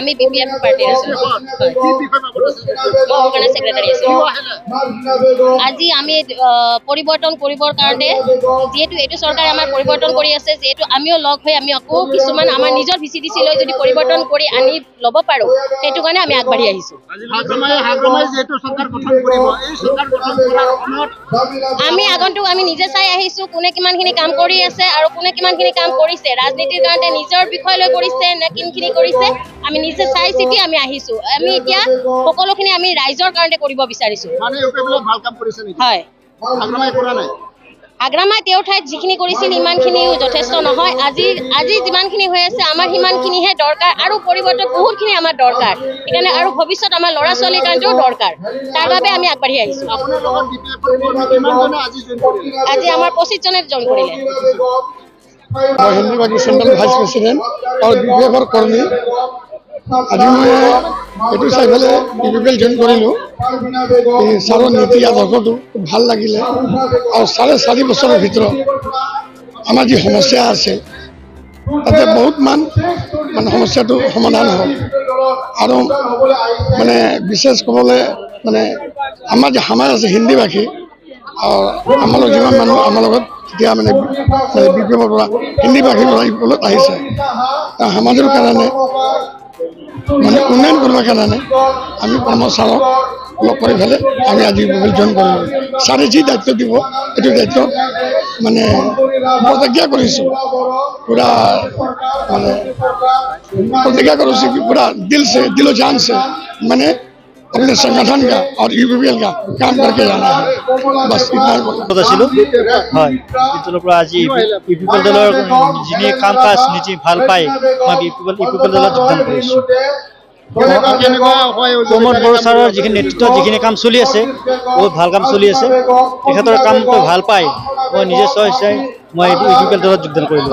আমি বিপিএম পাৰ্টিৰ আছিলোঁ। অৰ্গেনাইজ ছেক্ৰেটাৰী আছিলোঁ। আজি আমি পৰিৱৰ্তন কৰিবৰ কাৰণে যিহেতু এইটো চৰকাৰে আমাৰ পৰিৱৰ্তন কৰি আছে, যিহেতু আমিও লগ হৈ আমি আকৌ কিছুমান আমাৰ নিজৰ VCDC লৈ যদি পৰিৱৰ্তন কৰি আনি ল'ব পাৰোঁ, সেইটো কাৰণে আমি আগবাঢ়ি আহিছোঁ। আমি আগন্তুক আমি নিজে চাই আহিছোঁ কোনে কিমানখিনি কাম কৰি আছে আৰু কোনে কিমানখিনি কাম কৰিছে, ৰাজনীতিৰ কাৰণে নিজৰ বিষয় লৈ কৰিছে নে কিনখিনি কৰিছে, আমি নিজে চাই চিতি আমি আহিছোঁ। আমি এতিয়া সকলোখিনি আমি ৰাইজৰ কাৰণে কৰিব বিচাৰিছোঁ। হয়, আগ্ৰামাই তেওঁৰ ঠাইত যিখিনি কৰিছিল ইমানখিনিও যথেষ্ট নহয়। আজি যিমানখিনি হৈ আছে আমাৰ সিমানখিনিহে দৰকাৰ আৰু পৰিৱৰ্তন বহুতখিনি আমাৰ দৰকাৰ। সেইকাৰণে আৰু ভৱিষ্যত আমাৰ ল'ৰা ছোৱালীৰ কাৰণেও দৰকাৰ, তাৰ বাবে আমি আগবাঢ়ি আহিছোঁ। আজি আমাৰ 25 জনে জইন কৰিলে। মই হিন্দীবাদী চেণ্ট্ৰেল ভাইচ প্ৰেচিডেণ্ট আৰু বিপিএফৰ কৰ্মী। আজি মই এইটো চাই পেলাই বিপিএল জইন কৰিলোঁ। ছাৰৰ নীতি আদৰ্শটো খুব ভাল লাগিলে আৰু 4.5 বছৰৰ ভিতৰত আমাৰ যি সমস্যা আছে তাতে বহুত মানে সমস্যাটো সমাধান হ'ল আৰু মানে বিশেষ ক'বলৈ মানে আমাৰ যি সমাজ আছে হিন্দীভাষী আমাৰ যিমান মানুহ আমাৰ লগত এতিয়া মানে বিপিএমৰ পৰা হিন্দীভাষীৰ পৰা আহিছে সমাজৰ কাৰণে মানে উন্নয়ন কৰিবৰ কাৰণে আমি ছাৰক লগ কৰি পেলাই আমি আজি বিপিএল জইন কৰিলোঁ। ছাৰে যি দায়িত্ব দিব এইটো দায়িত্ব মানে প্ৰতিজ্ঞা কৰিছোঁ, পুৰা মানে प्रतिज्ञा करो कि पूरा दिल जान से मैंने अपने संगठन का और यूपीपीएल का काम करके जाना है, बस इतना হয়। আজি ইউপিপিএল দলৰ যিনি কাম কাজ নীতি ভাল পায় মই ইউপিপিএল দলত যোগদান কৰিছোঁ। প্ৰমোদ বড়ো ছাৰৰ যিখিনি নেতৃত্বত যিখিনি কাম চলি আছে বহুত ভাল কাম চলি আছে, তেখেতৰ কামটো ভাল পাই মই নিজে মই ইউপিপিএল দলত যোগদান কৰিলোঁ।